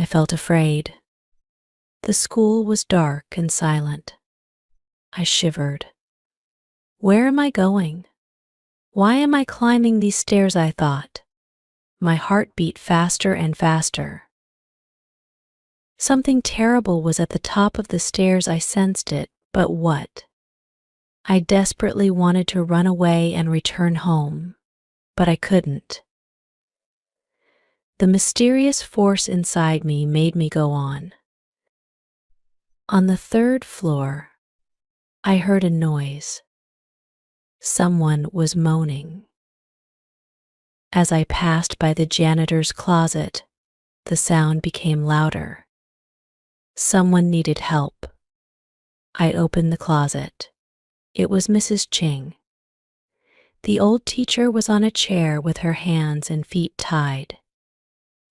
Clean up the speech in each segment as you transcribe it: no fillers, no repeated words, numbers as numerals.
I felt afraid. The school was dark and silent. I shivered. Where am I going? Why am I climbing these stairs, I thought. My heart beat faster and faster. Something terrible was at the top of the stairs, I sensed it, but what? I desperately wanted to run away and return home, but I couldn't. The mysterious force inside me made me go on. On the third floor, I heard a noise. Someone was moaning. As I passed by the janitor's closet, the sound became louder. Someone needed help. I opened the closet. It was Mrs. Ching. The old teacher was on a chair with her hands and feet tied.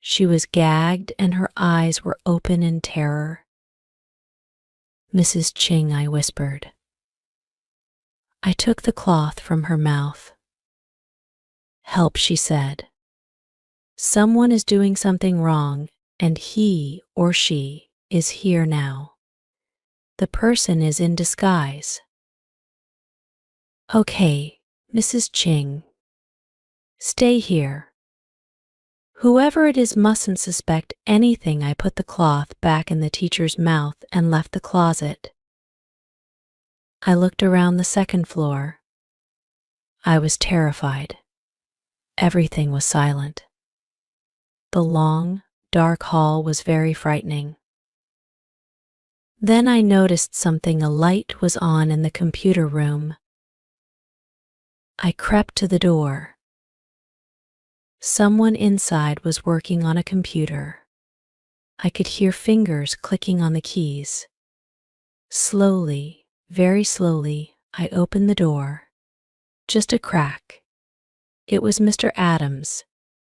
She was gagged and her eyes were open in terror. Mrs. Ching, I whispered. I took the cloth from her mouth. Help, she said. Someone is doing something wrong, and he or she is here now. The person is in disguise. Okay, Mrs. Ching. Stay here. Whoever it is mustn't suspect anything. I put the cloth back in the teacher's mouth and left the closet. I looked around the second floor. I was terrified. Everything was silent. The long, dark hall was very frightening. Then I noticed something. A light was on in the computer room. I crept to the door. Someone inside was working on a computer. I could hear fingers clicking on the keys. Slowly, very slowly, I opened the door. Just a crack. It was Mr. Adams.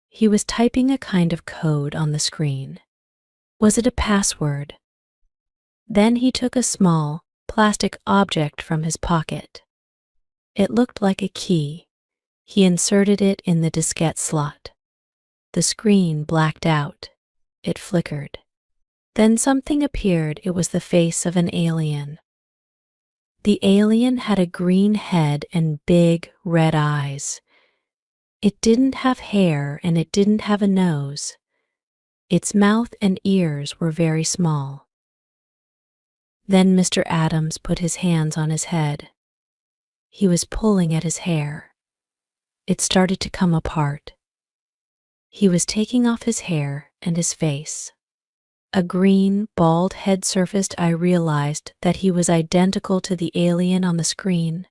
He was typing a kind of code on the screen. Was it a password? Then he took a small, plastic object from his pocket. It looked like a key. He inserted it in the diskette slot. The screen blacked out. It flickered. Then something appeared. It was the face of an alien. The alien had a green head and big red eyes. It didn't have hair and it didn't have a nose. Its mouth and ears were very small. Then Mr. Adams put his hands on his head. He was pulling at his hair. It started to come apart. He was taking off his hair and his face. A green, bald head surfaced. I realized that he was identical to the alien on the screen.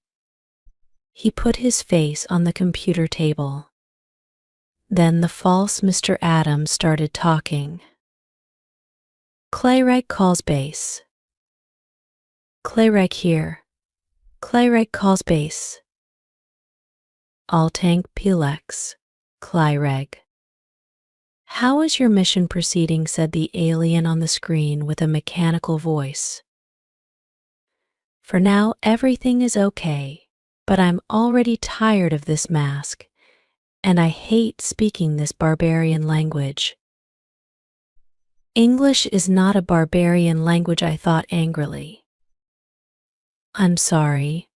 He put his face on the computer table. Then the false Mr. Adams started talking. Clayreg calls base. Clayreg here. Clayreg calls base. Altank Pilex. Clayreg. How is your mission proceeding? Said the alien on the screen with a mechanical voice. For now, everything is okay, but I'm already tired of this mask, and I hate speaking this barbarian language. English is not a barbarian language, I thought angrily. I'm sorry,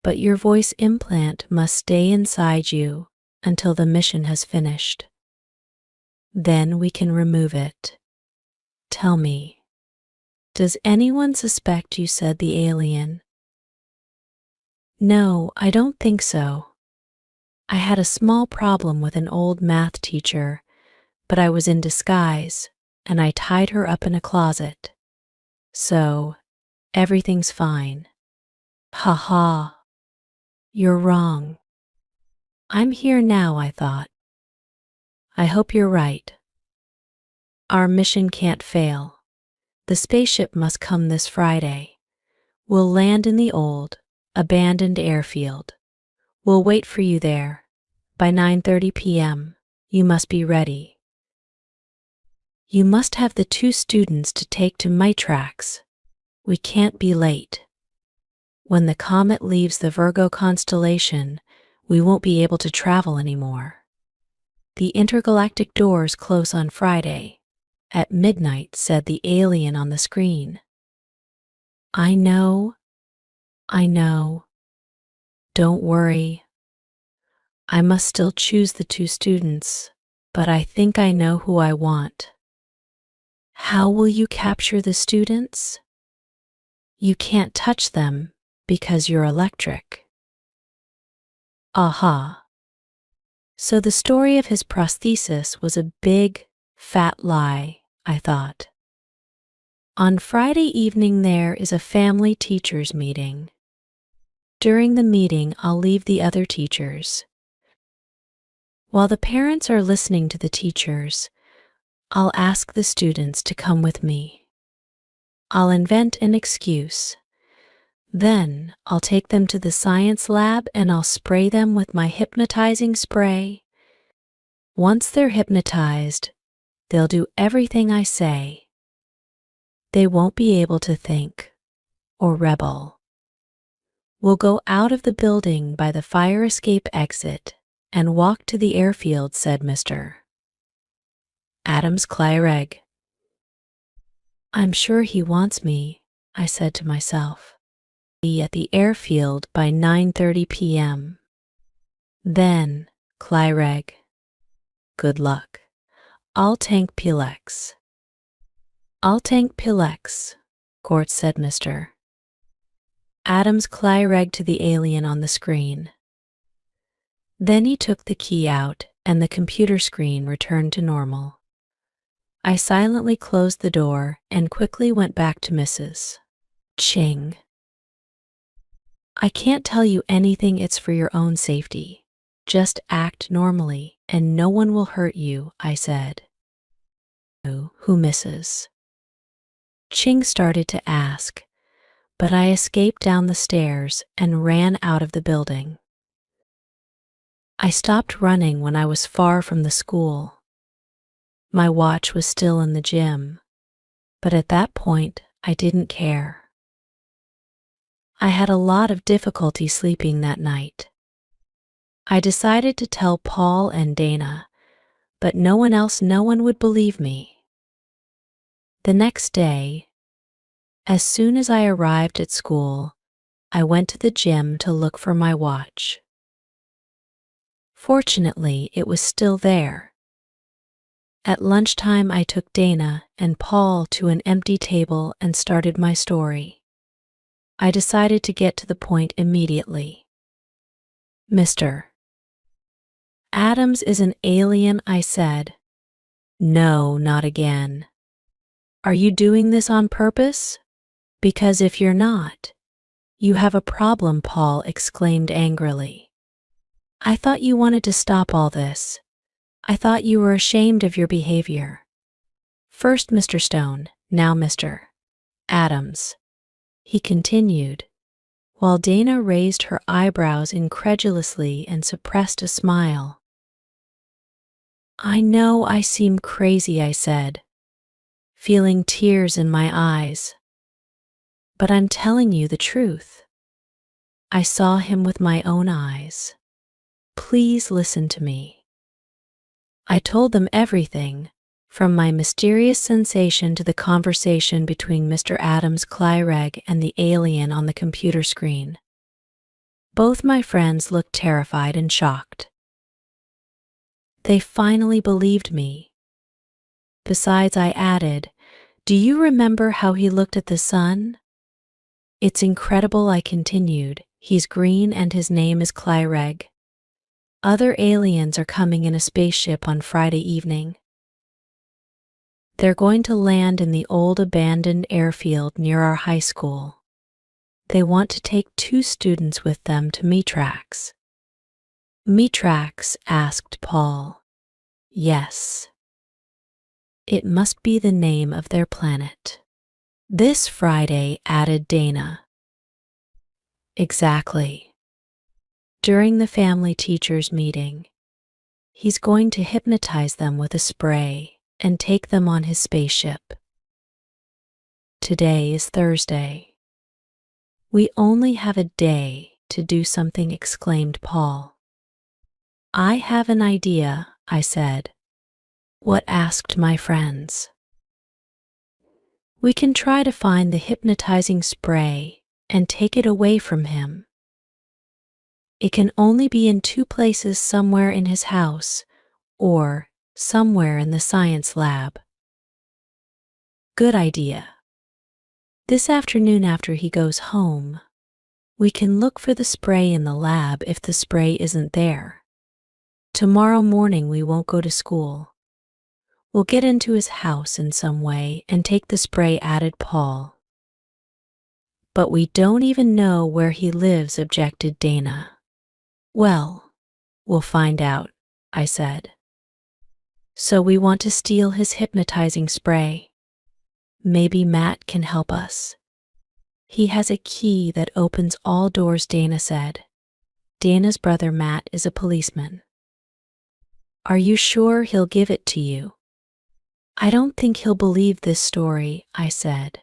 but your voice implant must stay inside you until the mission has finished. Then we can remove it. Tell me, does anyone suspect you? Said the alien. No, I don't think so. I had a small problem with an old math teacher, but I was in disguise and I tied her up in a closet. So, everything's fine. Ha ha. You're wrong. I'm here now, I thought. I hope you're right. Our mission can't fail. The spaceship must come this Friday. We'll land in the old, abandoned airfield. We'll wait for you there. By 9:30 p.m., you must be ready. You must have the 2 students to take to Mitrax. We can't be late. When the comet leaves the Virgo constellation, we won't be able to travel anymore. The intergalactic doors close on Friday. At midnight, said the alien on the screen. I know. Don't worry. I must still choose the two students, but I think I know who I want. How will you capture the students? You can't touch them because you're electric. Aha. So the story of his prosthesis was a big, fat lie, I thought. On Friday evening there is a family teachers meeting. During the meeting, I'll leave the other teachers. While the parents are listening to the teachers, I'll ask the students to come with me. I'll invent an excuse. Then I'll take them to the science lab and I'll spray them with my hypnotizing spray. Once they're hypnotized, they'll do everything I say. They won't be able to think or rebel. We'll go out of the building by the fire escape exit and walk to the airfield, said Mr. Adams Clyreg. I'm sure he wants me, I said to myself. Be at the airfield by 9:30 p.m. Then, Clyreg. Good luck. I'll tank Pilex. I'll tank Pilex, Gort said Mr. Adams Clyreg to the alien on the screen. Then he took the key out and the computer screen returned to normal. I silently closed the door and quickly went back to Mrs. Ching. I can't tell you anything, it's for your own safety. Just act normally and no one will hurt you, I said. Who, Mrs. Ching started to ask, but I escaped down the stairs and ran out of the building. I stopped running when I was far from the school. My watch was still in the gym, but at that point I didn't care. I had a lot of difficulty sleeping that night. I decided to tell Paul and Dana, but no one would believe me. The next day, as soon as I arrived at school, I went to the gym to look for my watch. Fortunately, it was still there. At lunchtime, I took Dana and Paul to an empty table and started my story. I decided to get to the point immediately. Mr. Adams is an alien, I said. No, not again. Are you doing this on purpose? Because if you're not, you have a problem, Paul exclaimed angrily. I thought you wanted to stop all this. I thought you were ashamed of your behavior. First Mr. Stone, now Mr. Adams, he continued, while Dana raised her eyebrows incredulously and suppressed a smile. I know I seem crazy, I said, feeling tears in my eyes. But I'm telling you the truth. I saw him with my own eyes. Please listen to me. I told them everything, from my mysterious sensation to the conversation between Mr. Adams Clyreg and the alien on the computer screen. Both my friends looked terrified and shocked. They finally believed me. Besides, I added, do you remember how he looked at the sun? It's incredible, I continued. He's green and his name is Clyreg. Other aliens are coming in a spaceship on Friday evening. They're going to land in the old abandoned airfield near our high school. They want to take 2 students with them to Mitrax. Mitrax? Asked Paul. Yes. It must be the name of their planet. This Friday, added Dana. Exactly. During the family teachers meeting, he's going to hypnotize them with a spray and take them on his spaceship. Today is Thursday. We only have a day to do something, exclaimed Paul. I have an idea, I said. What? Asked my friends. We can try to find the hypnotizing spray and take it away from him. It can only be in 2 places, somewhere in his house or somewhere in the science lab. Good idea. This afternoon after he goes home, we can look for the spray in the lab if the spray isn't there. Tomorrow morning we won't go to school. We'll get into his house in some way and take the spray, added Paul. But we don't even know where he lives, objected Dana. Well, we'll find out, I said. So we want to steal his hypnotizing spray. Maybe Matt can help us. He has a key that opens all doors, Dana said. Dana's brother Matt is a policeman. Are you sure he'll give it to you? I don't think he'll believe this story, I said.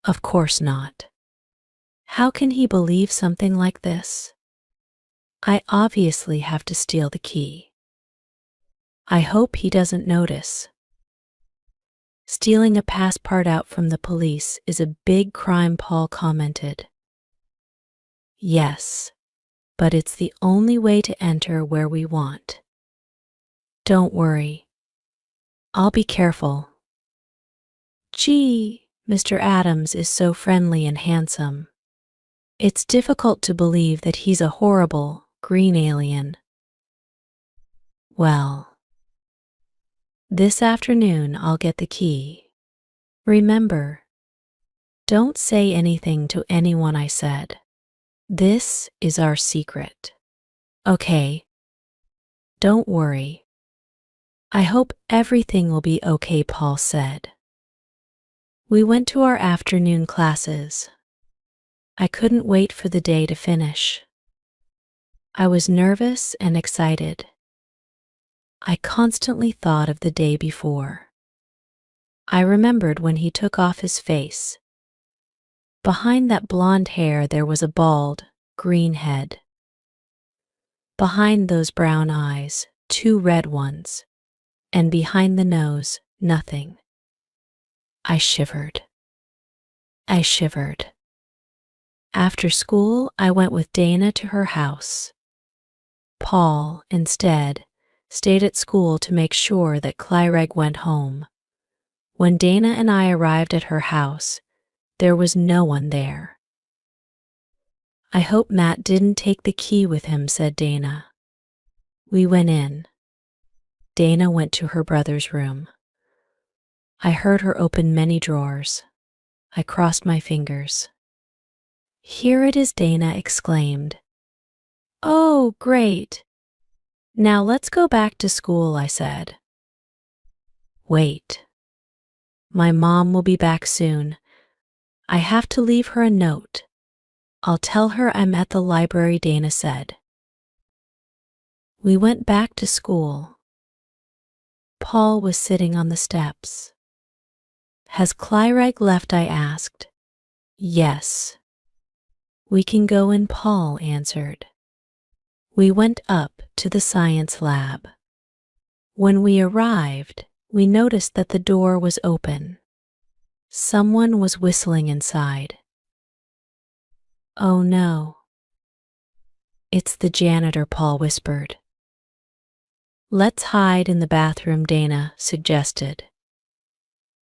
Of course not. How can he believe something like this? I obviously have to steal the key. I hope he doesn't notice. Stealing a passport out from the police is a big crime, Paul commented. Yes, but it's the only way to enter where we want. Don't worry. I'll be careful. Gee, Mr. Adams is so friendly and handsome. It's difficult to believe that he's a horrible, green alien. Well, this afternoon I'll get the key. Remember, don't say anything to anyone, I said. This is our secret. Okay. Don't worry. I hope everything will be okay, Paul said. We went to our afternoon classes. I couldn't wait for the day to finish. I was nervous and excited. I constantly thought of the day before. I remembered when he took off his face. Behind that blonde hair there was a bald, green head. Behind those brown eyes, 2 red ones. And behind the nose, nothing. I shivered. After school, I went with Dana to her house. Paul, instead, stayed at school to make sure that Clyreg went home. When Dana and I arrived at her house, there was no one there. I hope Matt didn't take the key with him, said Dana. We went in. Dana went to her brother's room. I heard her open many drawers. I crossed my fingers. Here it is, Dana exclaimed. Oh, great. Now let's go back to school, I said. Wait. My mom will be back soon. I have to leave her a note. I'll tell her I'm at the library, Dana said. We went back to school. Paul was sitting on the steps. Has Clyreg left? I asked. Yes. We can go in, Paul answered. We went up to the science lab. When we arrived, we noticed that the door was open. Someone was whistling inside. Oh no. It's the janitor, Paul whispered. Let's hide in the bathroom, Dana suggested.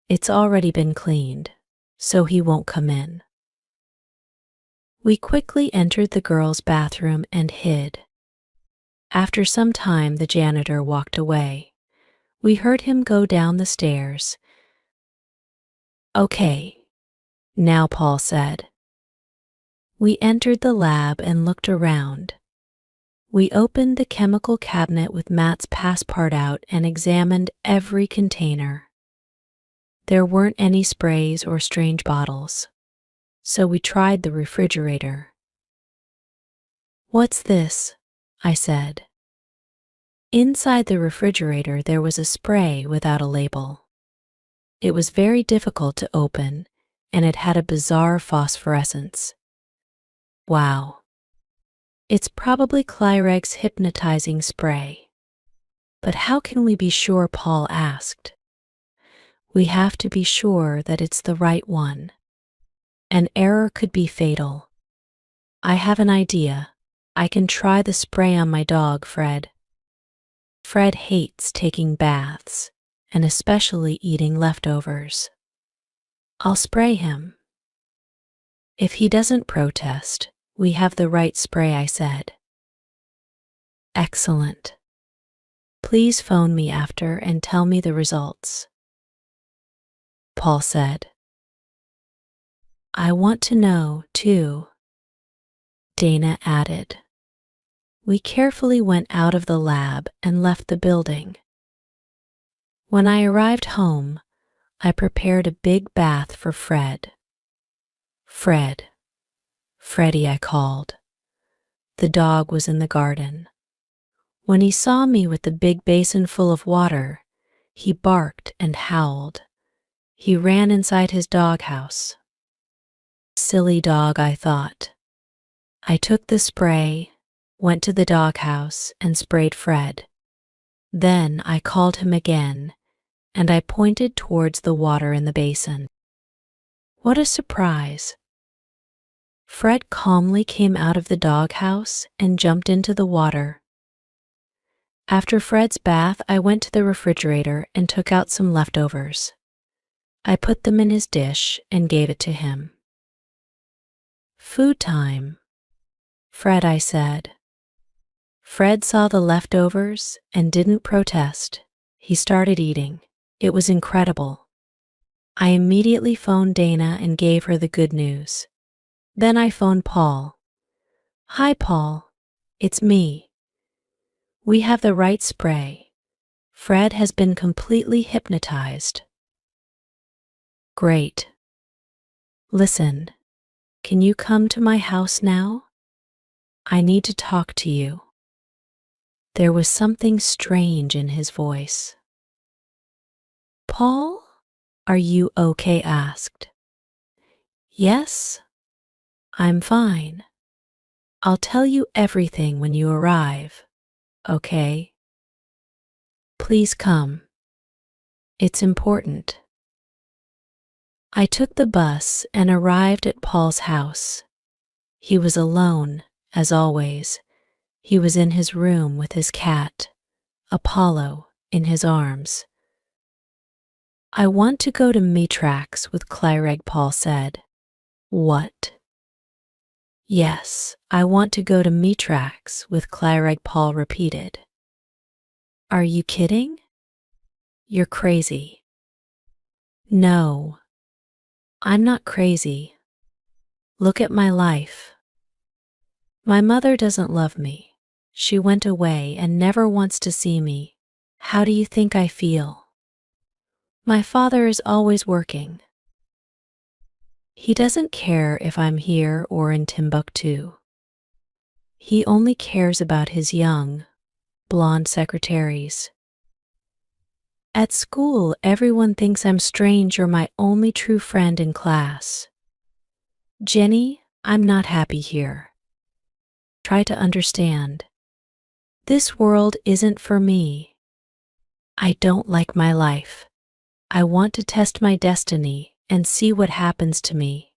It's already been cleaned, so he won't come in. We quickly entered the girls' bathroom and hid. After some time, the janitor walked away. We heard him go down the stairs. Okay, now, Paul said. We entered the lab and looked around. We opened the chemical cabinet with Matt's passport out and examined every container. There weren't any sprays or strange bottles, so we tried the refrigerator. What's this? I said. Inside the refrigerator there was a spray without a label. It was very difficult to open, and it had a bizarre phosphorescence. Wow. It's probably Clyreg's hypnotizing spray. But how can we be sure? Paul asked. We have to be sure that it's the right one. An error could be fatal. I have an idea. I can try the spray on my dog, Fred. Fred hates taking baths, and especially eating leftovers. I'll spray him. If he doesn't protest, we have the right spray, I said. Excellent. Please phone me after and tell me the results. Paul said. I want to know, too. Dana added. We carefully went out of the lab and left the building. When I arrived home, I prepared a big bath for Fred. Fred. Freddie, I called. The dog was in the garden. When he saw me with the big basin full of water, he barked and howled. He ran inside his doghouse. Silly dog, I thought. I took the spray, went to the doghouse, and sprayed Fred. Then I called him again, and I pointed towards the water in the basin. What a surprise! Fred calmly came out of the doghouse and jumped into the water. After Fred's bath, I went to the refrigerator and took out some leftovers. I put them in his dish and gave it to him. Food time. Fred, I said. Fred saw the leftovers and didn't protest. He started eating. It was incredible. I immediately phoned Dana and gave her the good news. Then I phoned Paul. Hi, Paul. It's me. We have the right spray. Fred has been completely hypnotized. Great. Listen, can you come to my house now? I need to talk to you. There was something strange in his voice. Paul, are you okay? Asked. Yes, I'm fine. I'll tell you everything when you arrive, okay? Please come. It's important. I took the bus and arrived at Paul's house. He was alone, as always. He was in his room with his cat, Apollo, in his arms. I want to go to Mitrax with Clyreg, Paul said. What? Yes, I want to go to Mitrax with Clyreg, Paul repeated. Are you kidding? You're crazy. No, I'm not crazy. Look at my life. My mother doesn't love me. She went away and never wants to see me. How do you think I feel? My father is always working. He doesn't care if I'm here or in Timbuktu. He only cares about his young, blonde secretaries. At school, everyone thinks I'm strange or my only true friend in class. Jenny, I'm not happy here. Try to understand. This world isn't for me. I don't like my life. I want to test my destiny and see what happens to me.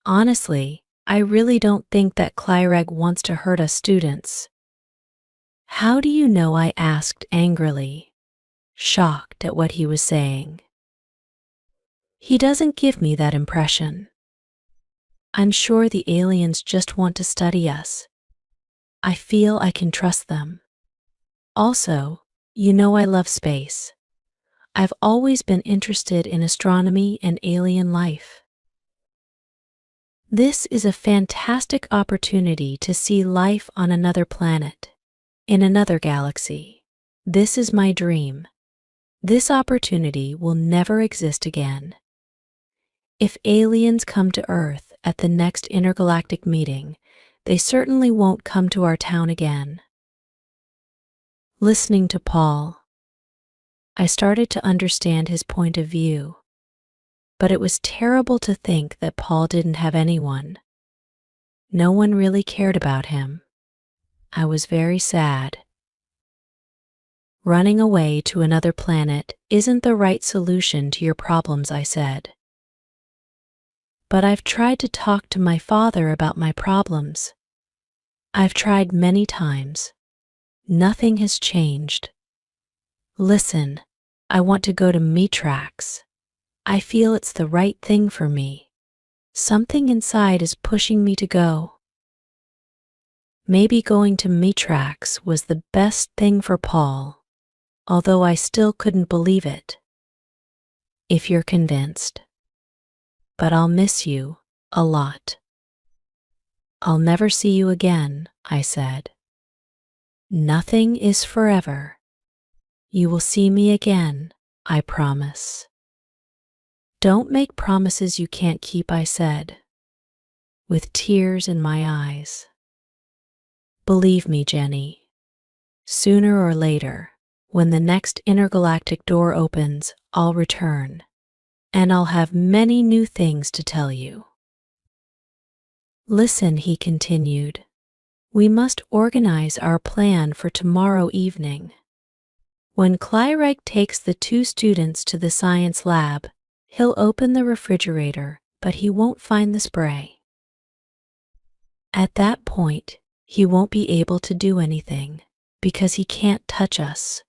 Honestly, I really don't think that Clyreg wants to hurt us students. How do you know? I asked angrily, shocked at what he was saying. He doesn't give me that impression. I'm sure the aliens just want to study us. I feel I can trust them. Also, you know I love space. I've always been interested in astronomy and alien life. This is a fantastic opportunity to see life on another planet, in another galaxy. This is my dream. This opportunity will never exist again. If aliens come to Earth at the next intergalactic meeting, they certainly won't come to our town again. Listening to Paul, I started to understand his point of view, but it was terrible to think that Paul didn't have anyone. No one really cared about him. I was very sad. Running away to another planet isn't the right solution to your problems, I said. But I've tried to talk to my father about my problems. I've tried many times. Nothing has changed. Listen, I want to go to Mitrax. I feel it's the right thing for me. Something inside is pushing me to go. Maybe going to Mitrax was the best thing for Paul, although I still couldn't believe it. If you're convinced. But I'll miss you a lot. I'll never see you again, I said. Nothing is forever. You will see me again, I promise. Don't make promises you can't keep, I said, with tears in my eyes. Believe me, Jenny, sooner or later, when the next intergalactic door opens, I'll return, and I'll have many new things to tell you. Listen, he continued, we must organize our plan for tomorrow evening. When Klyreg takes the 2 students to the science lab, he'll open the refrigerator, but he won't find the spray. At that point, he won't be able to do anything, because he can't touch us.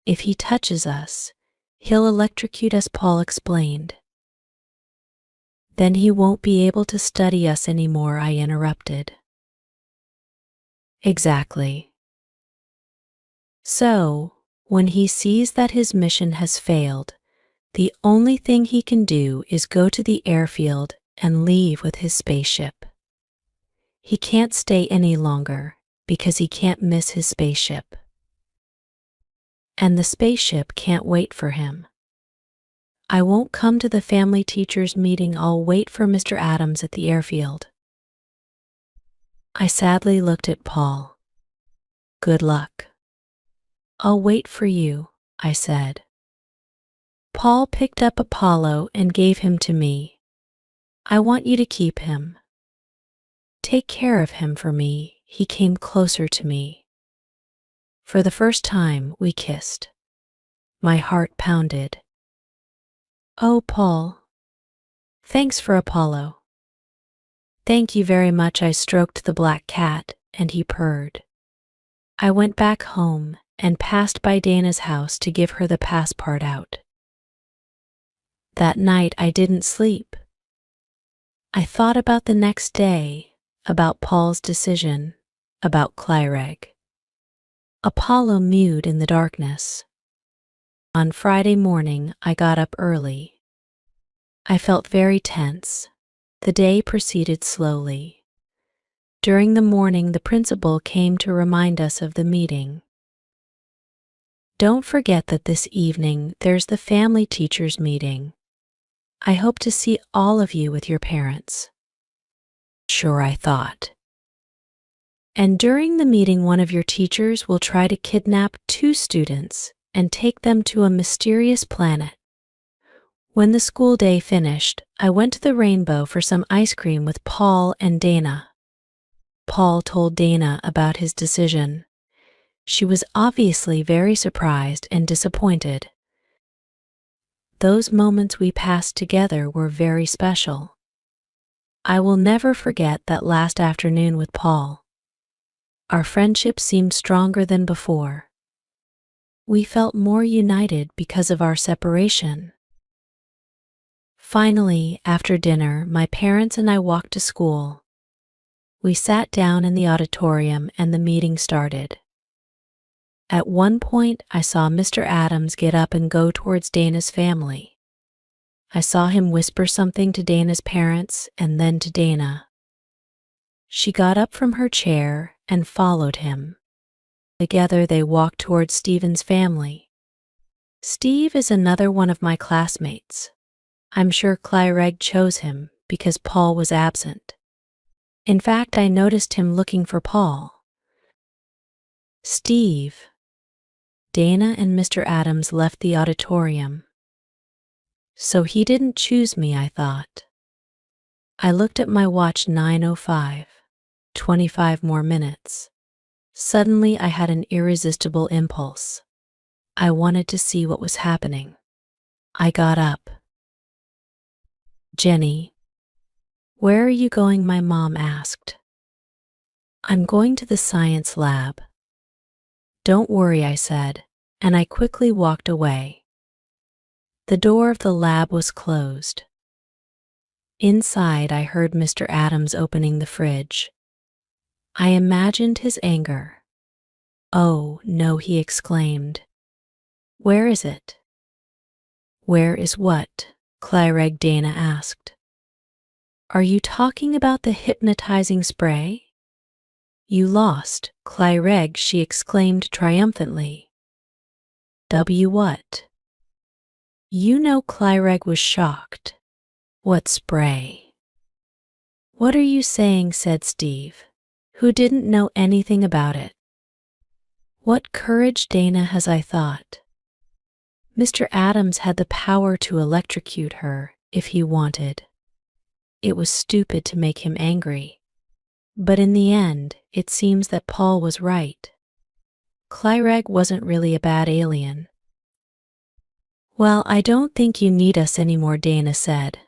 If he touches us, he'll electrocute us, Paul explained. Then he won't be able to study us anymore, I interrupted. Exactly. So, when he sees that his mission has failed, the only thing he can do is go to the airfield and leave with his spaceship. He can't stay any longer because he can't miss his spaceship. And the spaceship can't wait for him. I won't come to the family teachers meeting, I'll wait for Mr. Adams at the airfield. I sadly looked at Paul. Good luck. I'll wait for you, I said. Paul picked up Apollo and gave him to me. I want you to keep him. Take care of him for me. He came closer to me. For the first time, we kissed. My heart pounded. Oh, Paul. Thanks for Apollo. Thank you very much. I stroked the black cat, and he purred. I went back home and passed by Dana's house to give her the passport out. That night I didn't sleep. I thought about the next day, about Paul's decision, about Klyreg. Apollo mewed in the darkness. On Friday morning I got up early. I felt very tense. The day proceeded slowly. During the morning the principal came to remind us of the meeting. Don't forget that this evening there's the family teachers meeting. I hope to see all of you with your parents. Sure, I thought. And during the meeting one of your teachers will try to kidnap 2 students and take them to a mysterious planet. When the school day finished, I went to the Rainbow for some ice cream with Paul and Dana. Paul told Dana about his decision. She was obviously very surprised and disappointed. Those moments we passed together were very special. I will never forget that last afternoon with Paul. Our friendship seemed stronger than before. We felt more united because of our separation. Finally, after dinner, my parents and I walked to school. We sat down in the auditorium and the meeting started. At one point, I saw Mr. Adams get up and go towards Dana's family. I saw him whisper something to Dana's parents and then to Dana. She got up from her chair and followed him. Together they walked towards Stephen's family. Steve is another one of my classmates. I'm sure Klyreg chose him because Paul was absent. In fact, I noticed him looking for Paul. Steve. Dana and Mr. Adams left the auditorium. So he didn't choose me, I thought. I looked at my watch, 9:05. 25 more minutes. Suddenly, I had an irresistible impulse. I wanted to see what was happening. I got up. "Jenny, where are you going?" my mom asked. "I'm going to the science lab." "Don't worry," I said, and I quickly walked away. The door of the lab was closed. Inside, I heard Mr. Adams opening the fridge. I imagined his anger. "Oh, no," he exclaimed. "Where is it?" "Where is what?" Clyreg Dana asked. "Are you talking about the hypnotizing spray?" "You lost, Clyreg," she exclaimed triumphantly. What? You know, Clyreg was shocked. "What spray?" "What are you saying?" said Steve, who didn't know anything about it. What courage, Dana, has I thought. Mr. Adams had the power to electrocute her if he wanted. It was stupid to make him angry. But in the end, it seems that Paul was right. Clyreg wasn't really a bad alien. "Well, I don't think you need us anymore," Dana said.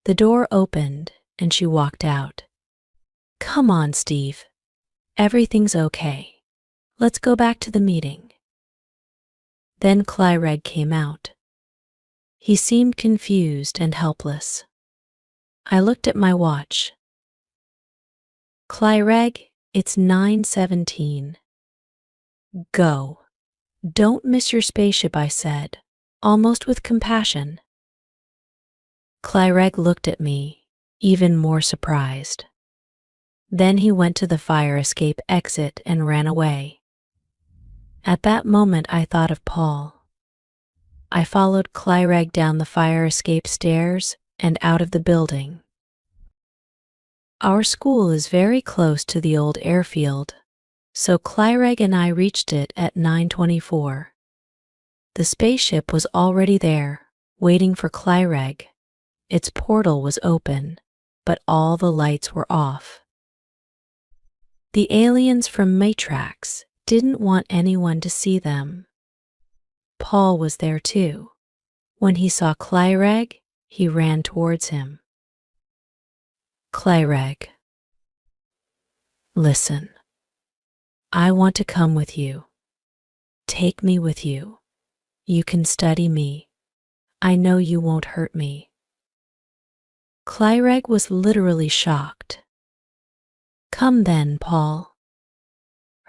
The door opened and she walked out. "Come on, Steve. Everything's okay. Let's go back to the meeting." Then Clyreg came out. He seemed confused and helpless. I looked at my watch. "Clyreg, it's 9:17. Go. Don't miss your spaceship," I said, almost with compassion. Clyreg looked at me, even more surprised. Then he went to the fire escape exit and ran away. At that moment, I thought of Paul. I followed Clyreg down the fire escape stairs and out of the building. Our school is very close to the old airfield, so Clyreg and I reached it at 9:24. The spaceship was already there, waiting for Clyreg. Its portal was open, but all the lights were off. The aliens from Matrax didn't want anyone to see them. Paul was there too. When he saw Clyreg, he ran towards him. "Clyreg, listen. I want to come with you. Take me with you. You can study me. I know you won't hurt me." Clyreg was literally shocked. "Come then, Paul."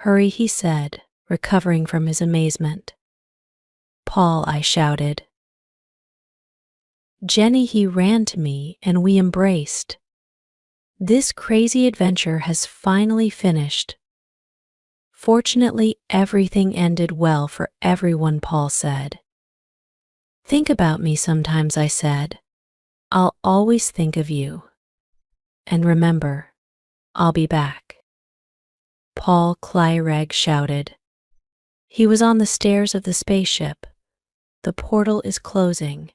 "Hurry," he said, recovering from his amazement. "Paul," I shouted. "Jenny," he ran to me and we embraced. This crazy adventure has finally finished. Fortunately, everything ended well for everyone, Paul said. "Think about me sometimes," I said. "I'll always think of you. And remember, I'll be back." Paul, Clyreg shouted. He was on the stairs of the spaceship. "The portal is closing.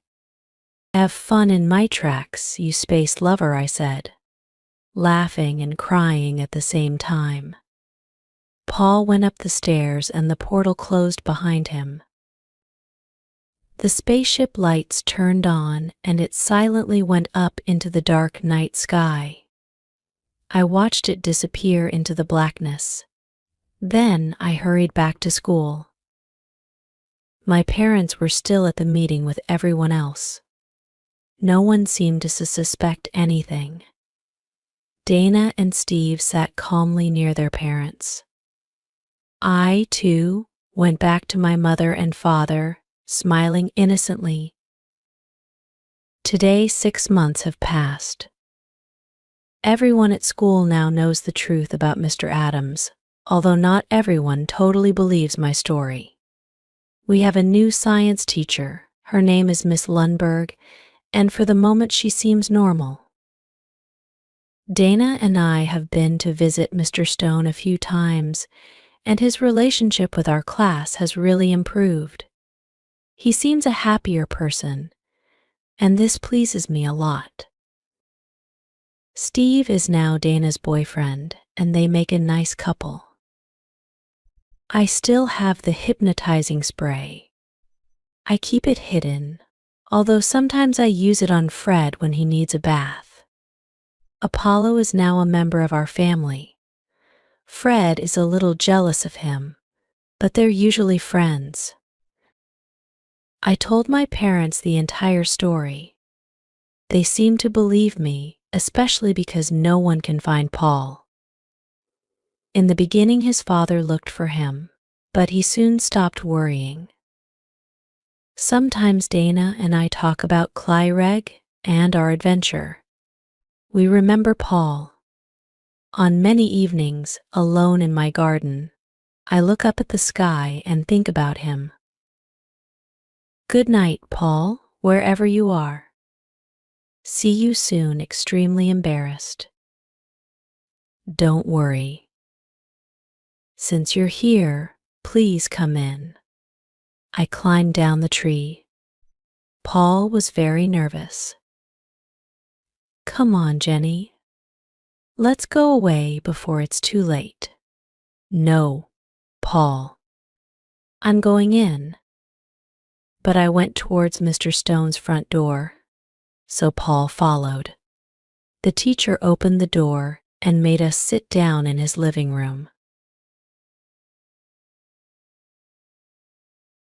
Have fun in Matrax, you space lover," I said, laughing and crying at the same time. Paul went up the stairs and the portal closed behind him. The spaceship lights turned on and it silently went up into the dark night sky. I watched it disappear into the blackness. Then I hurried back to school. My parents were still at the meeting with everyone else. No one seemed to suspect anything. Dana and Steve sat calmly near their parents. I, too, went back to my mother and father, smiling innocently. Today, 6 months have passed. Everyone at school now knows the truth about Mr. Adams, although not everyone totally believes my story. We have a new science teacher. Her name is Miss Lundberg, and for the moment she seems normal. Dana and I have been to visit Mr. Stone a few times, and his relationship with our class has really improved. He seems a happier person, and this pleases me a lot. Steve is now Dana's boyfriend, and they make a nice couple. I still have the hypnotizing spray. I keep it hidden, although sometimes I use it on Fred when he needs a bath. Apollo is now a member of our family. Fred is a little jealous of him, but they're usually friends. I told my parents the entire story. They seemed to believe me, especially because no one can find Paul. In the beginning, his father looked for him, but he soon stopped worrying. Sometimes Dana and I talk about Clyreg and our adventure. We remember Paul. On many evenings, alone in my garden, I look up at the sky and think about him. Good night, Paul, wherever you are. See you soon, extremely embarrassed. Don't worry. Since you're here, please come in. I climbed down the tree. Paul was very nervous. Come on, Jenny. Let's go away before it's too late. No, Paul. I'm going in. But I went towards Mr. Stone's front door, so Paul followed. The teacher opened the door and made us sit down in his living room.